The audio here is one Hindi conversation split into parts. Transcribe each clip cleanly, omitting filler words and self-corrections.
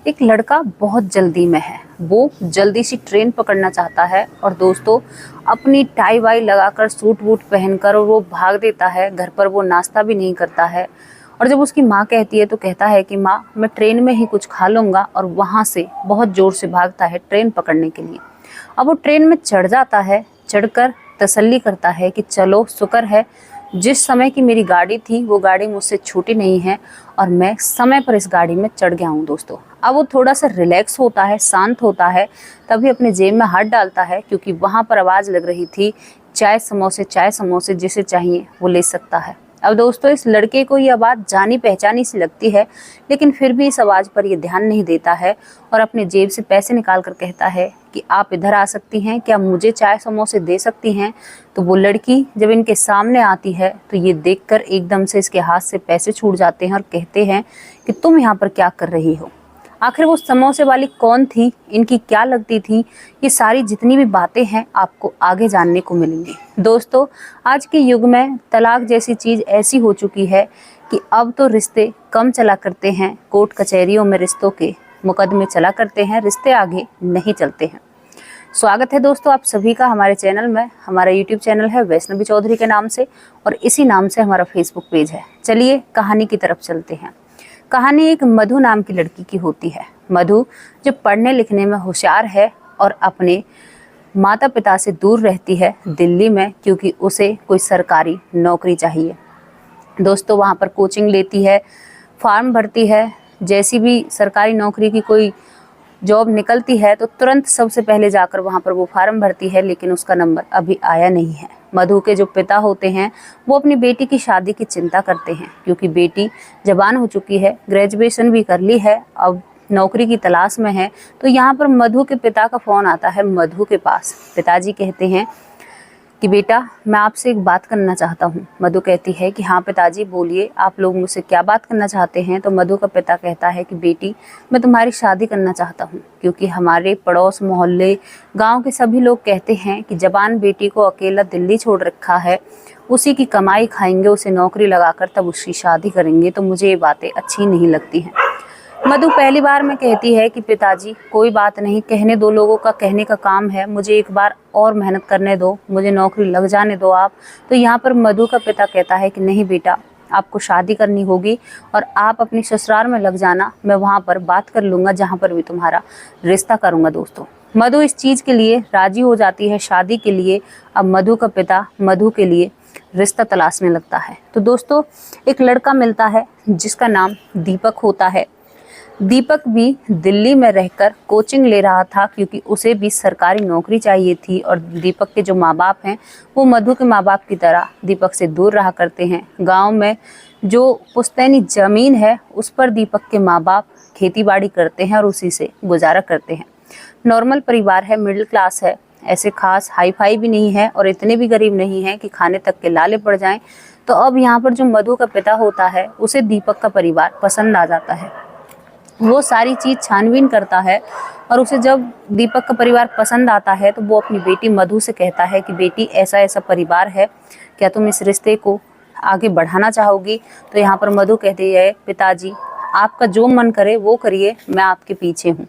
एक लड़का बहुत जल्दी में है। वो जल्दी सी ट्रेन पकड़ना चाहता है और दोस्तों अपनी टाई वाई लगाकर सूट वूट पहनकर और वो भाग देता है। घर पर वो नाश्ता भी नहीं करता है और जब उसकी माँ कहती है तो कहता है कि माँ मैं ट्रेन में ही कुछ खा लूँगा, और वहाँ से बहुत ज़ोर से भागता है ट्रेन पकड़ने के लिए। अब वो ट्रेन में चढ़ जाता है, चढ़कर तसल्ली करता है कि चलो शुक्र है जिस समय की मेरी गाड़ी थी वो गाड़ी मुझसे छूटी नहीं है और मैं समय पर इस गाड़ी में चढ़ गया हूँ। दोस्तों अब वो थोड़ा सा रिलैक्स होता है, शांत होता है, तभी अपने जेब में हाथ डालता है क्योंकि वहाँ पर आवाज़ लग रही थी चाय समोसे जिसे चाहिए वो ले सकता है। अब दोस्तों इस लड़के को ये आवाज़ जानी पहचानी सी लगती है, लेकिन फिर भी इस आवाज़ पर ये ध्यान नहीं देता है और अपने जेब से पैसे निकाल कर कहता है कि आप इधर आ सकती हैं, क्या मुझे चाय समोसे दे सकती हैं। तो वो लड़की जब इनके सामने आती है तो ये देखकर एकदम से इसके हाथ से पैसे छूट जाते हैं और कहते हैं कि तुम यहाँ पर क्या कर रही हो। आखिर वो समोसे वाली कौन थी, इनकी क्या लगती थी, ये सारी जितनी भी बातें हैं आपको आगे जानने को मिलेंगी। दोस्तों आज के युग में तलाक जैसी चीज़ ऐसी हो चुकी है कि अब तो रिश्ते कम चला करते हैं, कोर्ट कचहरियों में रिश्तों के मुकदमे चला करते हैं, रिश्ते आगे नहीं चलते हैं। स्वागत है दोस्तों आप सभी का हमारे चैनल में। हमारा यूट्यूब चैनल है वैष्णवी चौधरी के नाम से और इसी नाम से हमारा फेसबुक पेज है। चलिए कहानी की तरफ चलते हैं। कहानी एक मधु नाम की लड़की की होती है। मधु जो पढ़ने लिखने में होशियार है और अपने माता पिता से दूर रहती है दिल्ली में, क्योंकि उसे कोई सरकारी नौकरी चाहिए। दोस्तों वहाँ पर कोचिंग लेती है, फॉर्म भरती है, जैसी भी सरकारी नौकरी की कोई जॉब निकलती है तो तुरंत सबसे पहले जाकर वहाँ पर वो फॉर्म भरती है, लेकिन उसका नंबर अभी आया नहीं है। मधु के जो पिता होते हैं वो अपनी बेटी की शादी की चिंता करते हैं, क्योंकि बेटी जवान हो चुकी है, ग्रेजुएशन भी कर ली है, अब नौकरी की तलाश में है। तो यहाँ पर मधु के पिता का फ़ोन आता है मधु के पास। पिताजी कहते हैं कि बेटा मैं आपसे एक बात करना चाहता हूँ। मधु कहती है कि हाँ पिताजी बोलिए, आप लोग मुझसे क्या बात करना चाहते हैं। तो मधु का पिता कहता है कि बेटी मैं तुम्हारी शादी करना चाहता हूँ, क्योंकि हमारे पड़ोस मोहल्ले गांव के सभी लोग कहते हैं कि जवान बेटी को अकेला दिल्ली छोड़ रखा है, उसी की कमाई खाएंगे, उसे नौकरी लगाकर तब उसकी शादी करेंगे। तो मुझे ये बातें अच्छी नहीं लगती हैं। मधु पहली बार में कहती है कि पिताजी कोई बात नहीं, कहने दो, लोगों का कहने का काम है, मुझे एक बार और मेहनत करने दो, मुझे नौकरी लग जाने दो आप। तो यहाँ पर मधु का पिता कहता है कि नहीं बेटा आपको शादी करनी होगी और आप अपनी ससुराल में लग जाना, मैं वहाँ पर बात कर लूँगा जहाँ पर भी तुम्हारा रिश्ता करूँगा। दोस्तों मधु इस चीज़ के लिए राजी हो जाती है, शादी के लिए। अब मधु का पिता मधु के लिए रिश्ता तलाशने लगता है। तो दोस्तों एक लड़का मिलता है जिसका नाम दीपक होता है। दीपक भी दिल्ली में रहकर कोचिंग ले रहा था, क्योंकि उसे भी सरकारी नौकरी चाहिए थी और दीपक के जो माँ बाप हैं वो मधु के माँ बाप की तरह दीपक से दूर रहा करते हैं। गांव में जो पुश्तैनी ज़मीन है उस पर दीपक के माँ बाप खेती बाड़ी करते हैं और उसी से गुजारा करते हैं। नॉर्मल परिवार है, मिडिल क्लास है, ऐसे खास हाई फाई भी नहीं है और इतने भी गरीब नहीं है कि खाने तक के लाले पड़ जाएं। तो अब यहाँ पर जो मधु का पिता होता है उसे दीपक का परिवार पसंद आ जाता है। वो सारी चीज़ छानबीन करता है और उसे जब दीपक का परिवार पसंद आता है तो वो अपनी बेटी मधु से कहता है कि बेटी ऐसा ऐसा परिवार है, क्या तुम इस रिश्ते को आगे बढ़ाना चाहोगी। तो यहाँ पर मधु कहती है पिताजी आपका जो मन करे वो करिए, मैं आपके पीछे हूँ।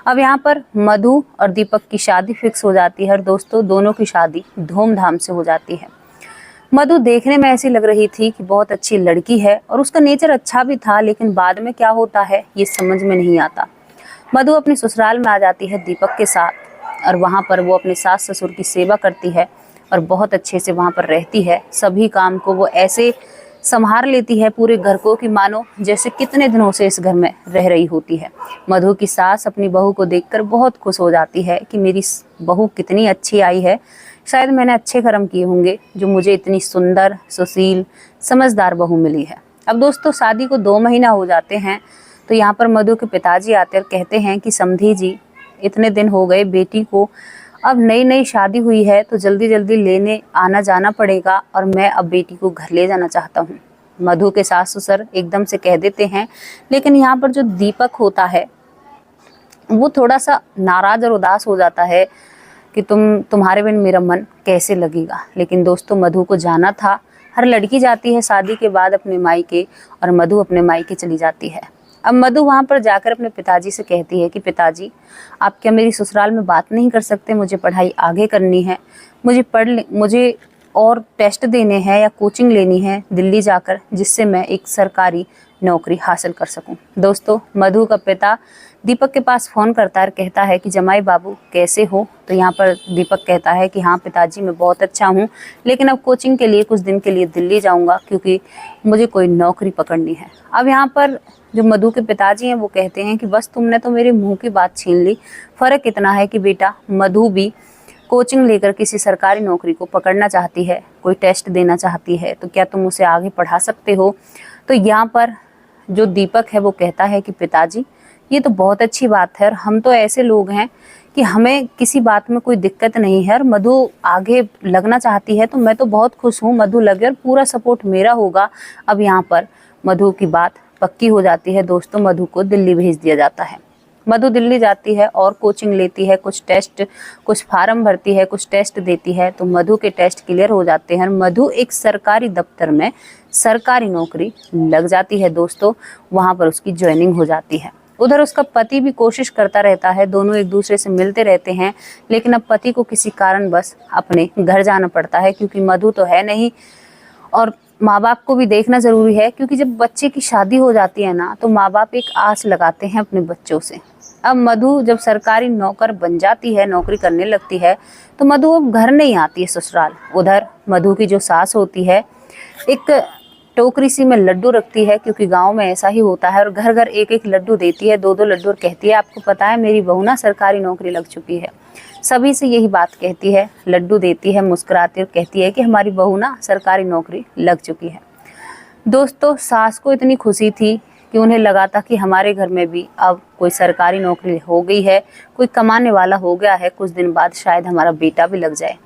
अब यहाँ पर मधु और दीपक की शादी फिक्स हो जाती है और दोस्तों दोनों की शादी धूमधाम से हो जाती है। मधु देखने में ऐसी लग रही थी कि बहुत अच्छी लड़की है और उसका नेचर अच्छा भी था, लेकिन बाद में क्या होता है ये समझ में नहीं आता। मधु अपने ससुराल में आ जाती है दीपक के साथ और वहाँ पर वो अपने सास ससुर की सेवा करती है और बहुत अच्छे से वहाँ पर रहती है। सभी काम को वो ऐसे संभाल लेती है पूरे घर को कि मानो जैसे कितने दिनों से इस घर में रह रही होती है। मधु की सास अपनी बहू को देखकर बहुत खुश हो जाती है कि मेरी बहू कितनी अच्छी आई है, शायद मैंने अच्छे कर्म किए होंगे जो मुझे इतनी सुंदर सुशील समझदार बहू मिली है। अब दोस्तों शादी को 2 महीना हो जाते हैं तो यहाँ पर मधु के पिताजी आते और कहते हैं कि समधी जी इतने दिन हो गए बेटी को, अब नई नई शादी हुई है तो जल्दी जल्दी लेने आना जाना पड़ेगा और मैं अब बेटी को घर ले जाना चाहता हूँ। मधु के सास ससुर एकदम से कह देते हैं, लेकिन यहाँ पर जो दीपक होता है वो थोड़ा सा नाराज और उदास हो जाता है कि तुम्हारे बिन मेरा मन कैसे लगेगा। लेकिन दोस्तों मधु को जाना था, हर लड़की जाती है शादी के बाद अपने मायके और मधु अपने मायके चली जाती है। अब मधु वहां पर जाकर अपने पिताजी से कहती है कि पिताजी, आप क्या मेरी ससुराल में बात नहीं कर सकते? मुझे पढ़ाई आगे करनी है, मुझे और टेस्ट देने हैं या कोचिंग लेनी है दिल्ली जाकर, जिससे मैं एक सरकारी नौकरी हासिल कर सकूं। दोस्तों, मधु का पिता दीपक के पास फ़ोन करता है और कहता है कि जमाई बाबू कैसे हो? तो यहाँ पर दीपक कहता है कि हाँ पिताजी, मैं बहुत अच्छा हूँ, लेकिन अब कोचिंग के लिए कुछ दिन के लिए दिल्ली जाऊँगा क्योंकि मुझे कोई नौकरी पकड़नी है। अब यहाँ पर जो मधु के पिताजी हैं वो कहते हैं कि बस तुमने तो मेरे मुँह की बात छीन ली। फ़र्क इतना है कि बेटा, मधु भी कोचिंग लेकर किसी सरकारी नौकरी को पकड़ना चाहती है, कोई टेस्ट देना चाहती है, तो क्या तुम उसे आगे पढ़ा सकते हो? तो यहाँ पर जो दीपक है वो कहता है कि पिताजी, ये तो बहुत अच्छी बात है और हम तो ऐसे लोग हैं कि हमें किसी बात में कोई दिक्कत नहीं है और मधु आगे लगना चाहती है तो मैं तो बहुत खुश हूँ, मधु लगे और पूरा सपोर्ट मेरा होगा। अब यहाँ पर मधु की बात पक्की हो जाती है। दोस्तों, मधु को दिल्ली भेज दिया जाता है। मधु दिल्ली जाती है और कोचिंग लेती है, कुछ फार्म भरती है, कुछ टेस्ट देती है, तो मधु के टेस्ट क्लियर हो जाते हैं और मधु एक सरकारी दफ्तर में सरकारी नौकरी लग जाती है। दोस्तों, वहाँ पर उसकी ज्वाइनिंग हो जाती है। उधर उसका पति भी कोशिश करता रहता है, दोनों एक दूसरे से मिलते रहते हैं, लेकिन अब पति को किसी कारणवश अपने घर जाना पड़ता है क्योंकि मधु तो है नहीं और माँ बाप को भी देखना ज़रूरी है, क्योंकि जब बच्चे की शादी हो जाती है ना तो माँ बाप एक आस लगाते हैं अपने बच्चों से। अब मधु जब सरकारी नौकर बन जाती है, नौकरी करने लगती है, तो मधु अब घर नहीं आती है ससुराल। उधर मधु की जो सास होती है, एक टोकरी सी में लड्डू रखती है, क्योंकि गांव में ऐसा ही होता है, और घर घर एक एक लड्डू देती है, दो दो लड्डू, और कहती है आपको पता है मेरी बहू ना सरकारी नौकरी लग चुकी है। सभी से यही बात कहती है, लड्डू देती है, मुस्कुराती और कहती है कि हमारी बहू ना सरकारी नौकरी लग चुकी है। दोस्तों, सास को इतनी खुशी थी कि उन्हें लगा था कि हमारे घर में भी अब कोई सरकारी नौकरी हो गई है, कोई कमाने वाला हो गया है, कुछ दिन बाद शायद हमारा बेटा भी लग जाए।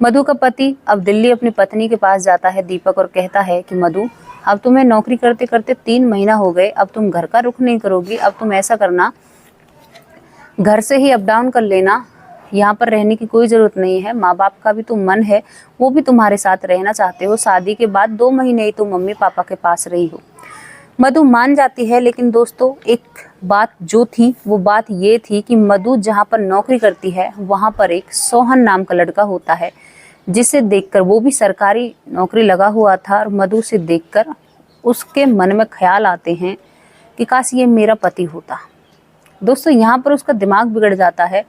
मधु का पति अब दिल्ली अपनी पत्नी के पास जाता है दीपक और कहता है कि मधु, अब तुम्हें नौकरी करते करते 3 महीना हो गए, अब तुम घर का रुख नहीं करोगी, अब तुम ऐसा करना, घर से ही अप डाउन कर लेना, यहाँ पर रहने की कोई ज़रूरत नहीं है। माँ बाप का भी तो मन है, वो भी तुम्हारे साथ रहना चाहते हो, शादी के बाद 2 महीने ही तुम मम्मी पापा के पास रही हो। मधु मान जाती है, लेकिन दोस्तों एक बात जो थी वो बात ये थी कि मधु जहाँ पर नौकरी करती है वहाँ पर एक सोहन नाम का लड़का होता है, जिसे देखकर, वो भी सरकारी नौकरी लगा हुआ था, और मधु से देखकर उसके मन में ख्याल आते हैं कि काश ये मेरा पति होता। दोस्तों, यहाँ पर उसका दिमाग बिगड़ जाता है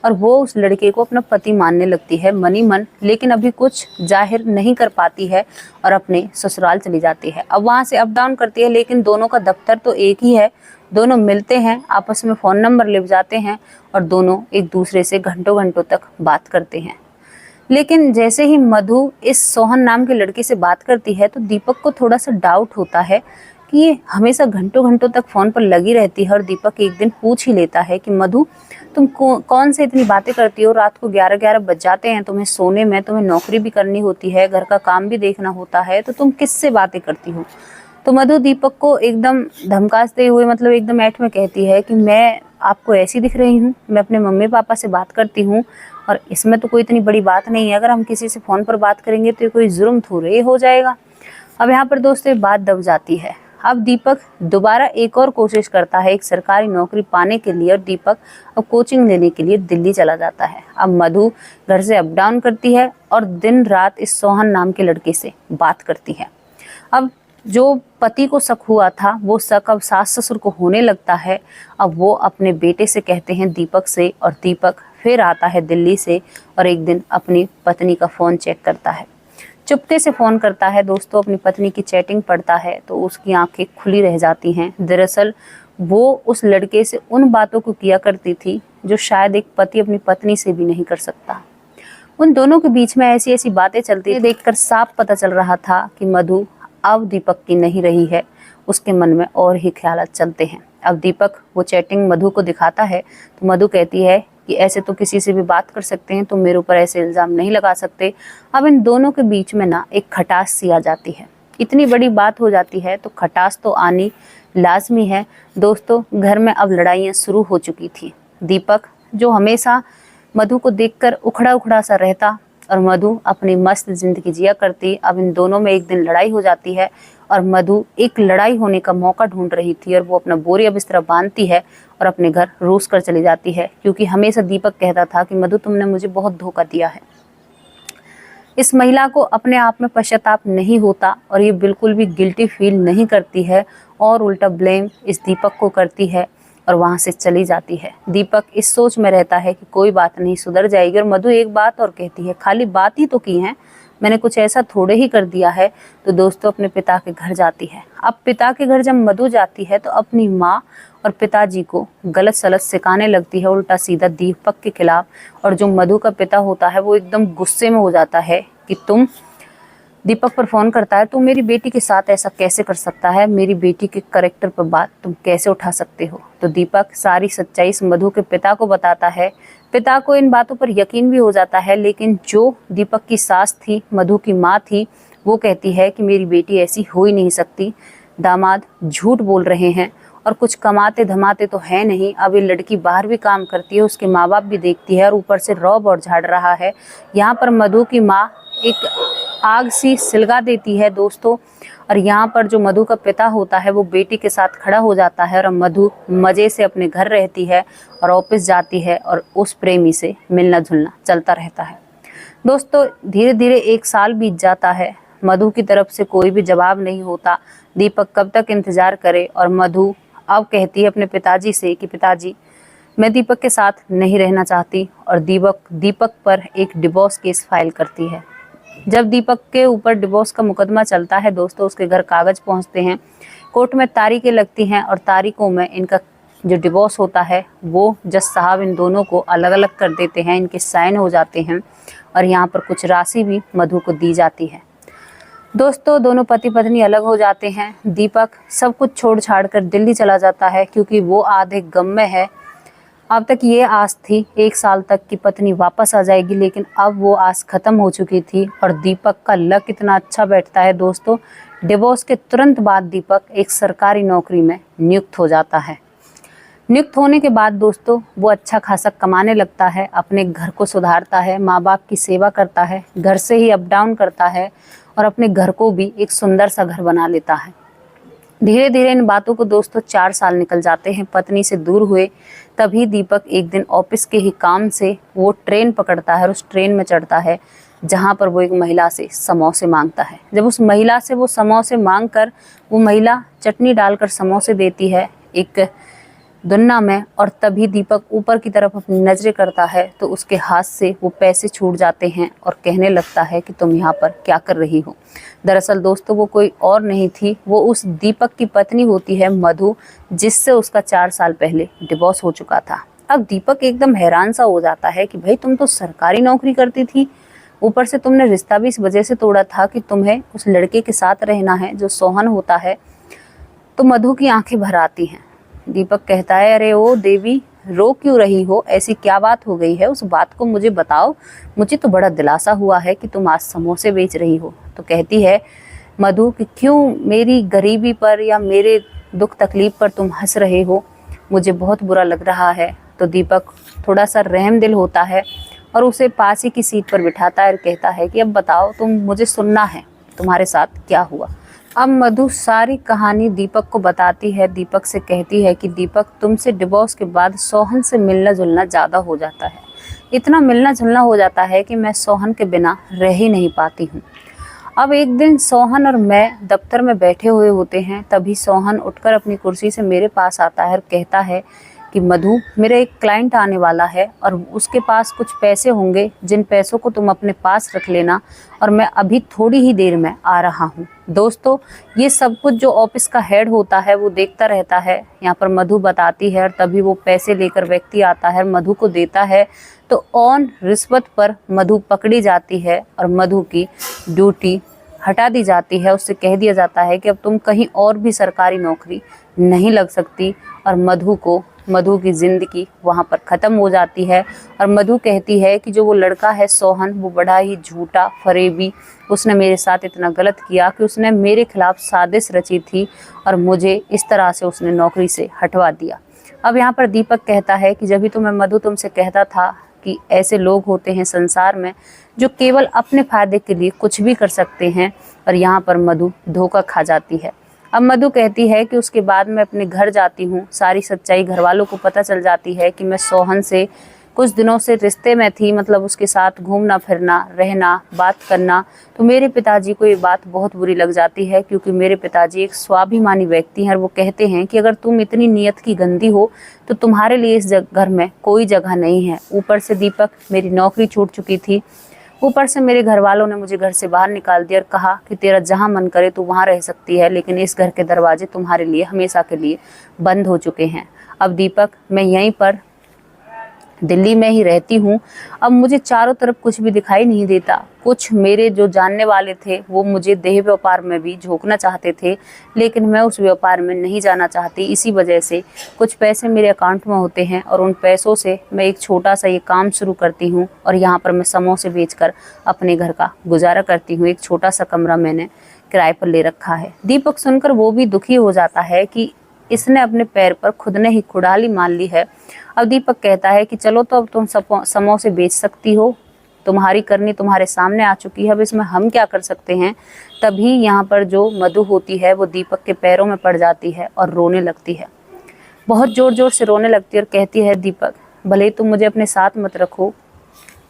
और वो उस लड़के को अपना पति मानने लगती है मनी मन, लेकिन अभी कुछ जाहिर नहीं कर पाती है और अपने ससुराल चली जाती है। अब वहाँ से अप डाउन करती है, लेकिन दोनों का दफ्तर तो एक ही है, दोनों मिलते हैं, आपस में फ़ोन नंबर ले जाते हैं और दोनों एक दूसरे से घंटों घंटों तक बात करते हैं। लेकिन जैसे ही मधु इस सोहन नाम के लड़के से बात करती है तो दीपक को थोड़ा सा डाउट होता है कि ये हमेशा घंटों घंटों तक फ़ोन पर लगी रहती है। और दीपक एक दिन पूछ ही लेता है कि मधु, तुम कौन से इतनी बातें करती हो? रात को 11-11 बज जाते हैं तुम्हें सोने में, तुम्हें नौकरी भी करनी होती है, घर का काम भी देखना होता है, तो तुम किससे बातें करती हो? तो मधु दीपक को एकदम धमकाते हुए, मतलब एकदम ऐठ में कहती है कि मैं आपको ऐसी दिख रही हूँ? मैं अपने मम्मी पापा से बात करती हूँ और इसमें तो कोई इतनी बड़ी बात नहीं है, अगर हम किसी से फ़ोन पर बात करेंगे तो ये कोई जुर्म थोड़े हो जाएगा। अब यहाँ पर दोस्तों ये बात दब जाती है। अब दीपक दोबारा एक और कोशिश करता है एक सरकारी नौकरी पाने के लिए, और दीपक अब कोचिंग लेने के लिए दिल्ली चला जाता है। अब मधु घर से अप डाउन करती है और दिन रात इस सोहन नाम के लड़के से बात करती है। अब जो पति को शक हुआ था वो शक अब सास ससुर को होने लगता है। अब वो अपने बेटे से कहते हैं दीपक से, और दीपक फिर आता है दिल्ली से और एक दिन अपनी पत्नी का फ़ोन चेक करता है, चुपके से फ़ोन करता है। दोस्तों, अपनी पत्नी की चैटिंग पढ़ता है तो उसकी आंखें खुली रह जाती हैं। दरअसल वो उस लड़के से उन बातों को किया करती थी जो शायद एक पति अपनी पत्नी से भी नहीं कर सकता। उन दोनों के बीच में ऐसी ऐसी बातें चलती है, देखकर साफ पता चल रहा था कि मधु अब दीपक की नहीं रही है, उसके मन में और ही ख्यालात चलते हैं। अब दीपक वो चैटिंग मधु को दिखाता है तो मधु कहती है कि ऐसे तो किसी से भी बात कर सकते हैं, तो मेरे ऊपर ऐसे इल्ज़ाम नहीं लगा सकते। अब इन दोनों के बीच में ना एक खटास सी आ जाती है। इतनी बड़ी बात हो जाती है तो खटास तो आनी लाजमी है। दोस्तों, घर में अब लड़ाइयाँ शुरू हो चुकी थी। दीपक जो हमेशा मधु को देखकर उखड़ा उखड़ा सा रहता और मधु अपनी मस्त ज़िंदगी जिया करती, अब इन दोनों में एक दिन लड़ाई हो जाती है और मधु एक लड़ाई होने का मौका ढूंढ रही थी और वो अपना बोरिया बिस्तरा बांधती है और अपने घर रूस कर चली जाती है, क्योंकि हमेशा दीपक कहता था कि मधु तुमने मुझे बहुत धोखा दिया है। इस महिला को अपने आप में पश्चाताप नहीं होता और ये बिल्कुल भी गिल्टी फील नहीं करती है और उल्टा ब्लेम इस दीपक को करती है और वहाँ से चली जाती है। दीपक इस सोच में रहता है कि कोई बात नहीं, सुधर जाएगी। और मधु एक बात और कहती है, खाली बात ही तो की है, मैंने कुछ ऐसा थोड़े ही कर दिया है। तो दोस्तों अपने पिता के घर जाती है। अब पिता के घर जब मधु जाती है तो अपनी माँ और पिताजी को गलत सलत सिखाने लगती है, उल्टा सीधा दीपक के खिलाफ। और जो मधु का पिता होता है वो एकदम गुस्से में हो जाता है कि तुम, दीपक पर फोन करता है, तुम मेरी बेटी के साथ ऐसा कैसे कर सकता है, मेरी बेटी के कैरेक्टर पर बात तुम कैसे उठा सकते हो। तो दीपक सारी सच्चाई इस मधु के पिता को बताता है। पिता को इन बातों पर यकीन भी हो जाता है, लेकिन जो दीपक की सास थी, मधु की माँ थी, वो कहती है कि मेरी बेटी ऐसी हो ही नहीं सकती, दामाद झूठ बोल रहे हैं और कुछ कमाते धमाते तो है नहीं। अब ये लड़की बाहर भी काम करती है, उसके माँ बाप भी देखती है और ऊपर से रौब और झाड़ रहा है। यहाँ पर मधु की माँ एक आग सी सिलगा देती है दोस्तों, और यहाँ पर जो मधु का पिता होता है वो बेटी के साथ खड़ा हो जाता है और मधु मज़े से अपने घर रहती है और ऑफिस जाती है और उस प्रेमी से मिलना जुलना चलता रहता है। दोस्तों धीरे धीरे 1 साल बीत जाता है। मधु की तरफ से कोई भी जवाब नहीं होता। दीपक कब तक इंतजार करे, और मधु अब कहती है अपने पिताजी से कि पिताजी मैं दीपक के साथ नहीं रहना चाहती, और दीपक पर एक डिवोर्स केस फाइल करती है। जब दीपक के ऊपर डिवोर्स का मुकदमा चलता है दोस्तों, उसके घर कागज पहुंचते हैं, कोर्ट में तारीखें लगती हैं और तारीखों में इनका जो डिवोर्स होता है वो जज साहब इन दोनों को अलग अलग कर देते हैं, इनके साइन हो जाते हैं और यहाँ पर कुछ राशि भी मधु को दी जाती है। दोस्तों दोनों पति पत्नी अलग हो जाते हैं। दीपक सब कुछ छोड़ छाड़ कर दिल्ली चला जाता है, क्योंकि वो आधे गम में है। अब तक ये आस थी 1 साल तक की पत्नी वापस आ जाएगी, लेकिन अब वो आस खत्म हो चुकी थी। और दीपक का लक इतना अच्छा बैठता है दोस्तों, डिवोर्स के तुरंत बाद दीपक एक सरकारी नौकरी में नियुक्त हो जाता है। नियुक्त होने के बाद दोस्तों वो अच्छा खासा कमाने लगता है, अपने घर को सुधारता है, माँ बाप की सेवा करता है, घर से ही अप डाउन करता है और अपने घर को भी एक सुंदर सा घर बना लेता है। धीरे धीरे इन बातों को दोस्तों 4 साल निकल जाते हैं पत्नी से दूर हुए। तभी दीपक एक दिन ऑफिस के ही काम से वो ट्रेन पकड़ता है और उस ट्रेन में चढ़ता है, जहाँ पर वो एक महिला से समोसे मांगता है। जब उस महिला से वो समोसे मांग कर वो महिला चटनी डालकर समोसे देती है एक दुन्ना में, और तभी दीपक ऊपर की तरफ अपनी नजरें करता है तो उसके हाथ से वो पैसे छूट जाते हैं और कहने लगता है कि तुम यहाँ पर क्या कर रही हो। दरअसल दोस्तों वो कोई और नहीं थी, वो उस दीपक की पत्नी होती है मधु, जिससे उसका 4 साल पहले डिवोर्स हो चुका था। अब दीपक एकदम हैरान सा हो जाता है कि भाई तुम तो सरकारी नौकरी करती थी, ऊपर से तुमने रिश्ता भी इस वजह से तोड़ा था कि तुम्हें उस लड़के के साथ रहना है जो सोहन होता है। तो मधु की आंखें भर आती हैं। दीपक कहता है, अरे ओ देवी, रो क्यों रही हो, ऐसी क्या बात हो गई है, उस बात को मुझे बताओ, मुझे तो बड़ा दिलासा हुआ है कि तुम आज समोसे बेच रही हो। तो कहती है मधु कि क्यों मेरी गरीबी पर या मेरे दुख तकलीफ पर तुम हंस रहे हो, मुझे बहुत बुरा लग रहा है। तो दीपक थोड़ा सा रहम दिल होता है और उसे पास ही की सीट पर बिठाता है और कहता है कि अब बताओ, तुम, मुझे सुनना है तुम्हारे साथ क्या हुआ। अब मधु सारी कहानी दीपक को बताती है। दीपक से कहती है कि दीपक तुमसे डिवोर्स के बाद सोहन से मिलना जुलना ज़्यादा हो जाता है, इतना मिलना जुलना हो जाता है कि मैं सोहन के बिना रह ही नहीं पाती हूँ। अब एक दिन सोहन और मैं दफ्तर में बैठे हुए होते हैं, तभी सोहन उठकर अपनी कुर्सी से मेरे पास आता है और कहता है कि मधु, मेरा एक क्लाइंट आने वाला है और उसके पास कुछ पैसे होंगे, जिन पैसों को तुम अपने पास रख लेना, और मैं अभी थोड़ी ही देर में आ रहा हूँ। दोस्तों ये सब कुछ जो ऑफिस का हेड होता है वो देखता रहता है। यहाँ पर मधु बताती है और तभी वो पैसे लेकर व्यक्ति आता है, मधु को देता है। तो ऑन रिश्वत पर मधु पकड़ी जाती है और मधु की ड्यूटी हटा दी जाती है। उससे कह दिया जाता है कि अब तुम कहीं और भी सरकारी नौकरी नहीं लग सकती, और मधु की ज़िंदगी वहाँ पर ख़त्म हो जाती है। और मधु कहती है कि जो वो लड़का है सोहन, वो बड़ा ही झूठा फरेबी, उसने मेरे साथ इतना गलत किया कि उसने मेरे खिलाफ साजिश रची थी और मुझे इस तरह से उसने नौकरी से हटवा दिया। अब यहाँ पर दीपक कहता है कि जब भी तो मैं मधु तुमसे कहता था कि ऐसे लोग होते हैं संसार में जो केवल अपने फ़ायदे के लिए कुछ भी कर सकते हैं, और यहाँ पर मधु धोखा खा जाती है। अब मधु कहती है कि उसके बाद मैं अपने घर जाती हूँ, सारी सच्चाई घर वालों को पता चल जाती है कि मैं सोहन से कुछ दिनों से रिश्ते में थी, मतलब उसके साथ घूमना फिरना, रहना, बात करना। तो मेरे पिताजी को ये बात बहुत बुरी लग जाती है, क्योंकि मेरे पिताजी एक स्वाभिमानी व्यक्ति हैं और वो कहते हैं कि अगर तुम इतनी नीयत की गंदी हो तो तुम्हारे लिए इस घर में कोई जगह नहीं है। ऊपर से दीपक, मेरी नौकरी छूट चुकी थी, ऊपर से मेरे घर वालों ने मुझे घर से बाहर निकाल दिया और कहा कि तेरा जहाँ मन करे तू वहाँ रह सकती है, लेकिन इस घर के दरवाजे तुम्हारे लिए हमेशा के लिए बंद हो चुके हैं। अब दीपक, मैं यहीं पर दिल्ली में ही रहती हूँ। अब मुझे चारों तरफ कुछ भी दिखाई नहीं देता। कुछ मेरे जो जानने वाले थे वो मुझे देह व्यापार में भी झोंकना चाहते थे, लेकिन मैं उस व्यापार में नहीं जाना चाहती। इसी वजह से कुछ पैसे मेरे अकाउंट में होते हैं और उन पैसों से मैं एक छोटा सा ये काम शुरू करती हूँ और यहाँ पर मैं समोसे बेचकर अपने घर का गुजारा करती हूँ। एक छोटा सा कमरा मैंने किराए पर ले रखा है। दीपक सुनकर वो भी दुखी हो जाता है कि इसने अपने पैर पर खुद ने ही कुड़ाली मान ली है। अब दीपक कहता है कि चलो तो अब तुम समोसे बेच सकती हो, तुम्हारी करनी तुम्हारे सामने आ चुकी है, अब इसमें हम क्या कर सकते हैं। तभी यहाँ पर जो मधु होती है वो दीपक के पैरों में पड़ जाती है और रोने लगती है, बहुत जोर जोर से रोने लगती है और कहती है, दीपक भले ही तुम मुझे अपने साथ मत रखो,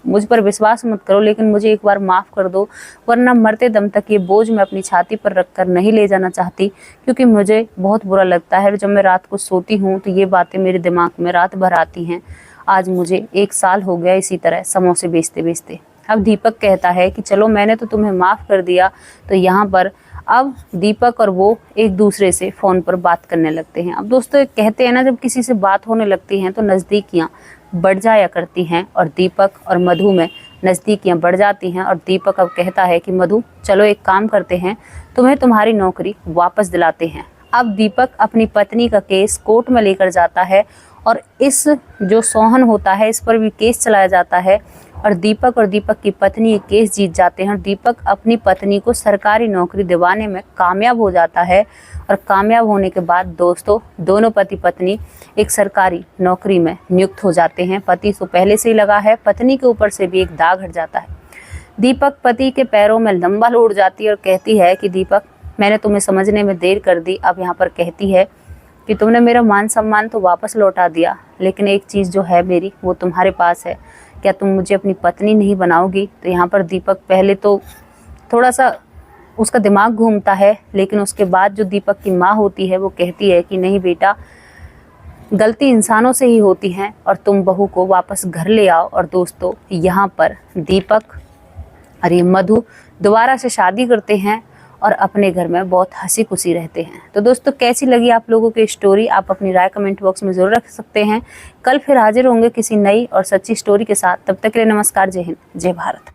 मुझ पर विश्वास मत करो, लेकिन मुझे एक बार माफ़ कर दो, वरना मरते दम तक ये बोझ मैं अपनी छाती पर रखकर नहीं ले जाना चाहती, क्योंकि मुझे बहुत बुरा लगता है। जब मैं रात को सोती हूँ तो ये बातें मेरे दिमाग में रात भर आती हैं। आज मुझे 1 साल हो गया इसी तरह समोसे बेचते बेचते। अब दीपक कहता है कि चलो मैंने तो तुम्हें माफ़ कर दिया। तो यहाँ पर अब दीपक और वो एक दूसरे से फ़ोन पर बात करने लगते हैं। अब दोस्तों कहते हैं ना, जब किसी से बात होने लगती हैं तो नज़दीकियाँ बढ़ जाया करती हैं, और दीपक और मधु में नज़दीकियाँ बढ़ जाती हैं। और दीपक अब कहता है कि मधु चलो एक काम करते हैं, तुम्हें तुम्हारी नौकरी वापस दिलाते हैं। अब दीपक अपनी पत्नी का केस कोर्ट में लेकर जाता है और इस जो सोहन होता है इस पर भी केस चलाया जाता है, और दीपक की पत्नी ये केस जीत जाते हैं और दीपक अपनी पत्नी को सरकारी नौकरी दिवाने में कामयाब हो जाता है। और कामयाब होने के बाद दोस्तों दोनों पति पत्नी एक सरकारी नौकरी में नियुक्त हो जाते हैं। पति तो पहले से ही लगा है, पत्नी के ऊपर से भी एक दाग हट जाता है। दीपक पति के पैरों में लंबा उड़ जाती है और कहती है कि दीपक मैंने तुम्हें समझने में देर कर दी। अब यहाँ पर कहती है कि तुमने मेरा मान सम्मान तो वापस लौटा दिया, लेकिन एक चीज़ जो है मेरी वो तुम्हारे पास है, क्या तुम मुझे अपनी पत्नी नहीं बनाओगी। तो यहाँ पर दीपक पहले तो थोड़ा सा उसका दिमाग घूमता है, लेकिन उसके बाद जो दीपक की माँ होती है वो कहती है कि नहीं बेटा, गलती इंसानों से ही होती हैं और तुम बहू को वापस घर ले आओ। और दोस्तों यहाँ पर दीपक और ये मधु दोबारा से शादी करते हैं और अपने घर में बहुत हंसी खुशी रहते हैं। तो दोस्तों कैसी लगी आप लोगों की स्टोरी, आप अपनी राय कमेंट बॉक्स में ज़रूर रख सकते हैं। कल फिर हाजिर होंगे किसी नई और सच्ची स्टोरी के साथ। तब तक के लिए नमस्कार, जय हिंद, जय भारत।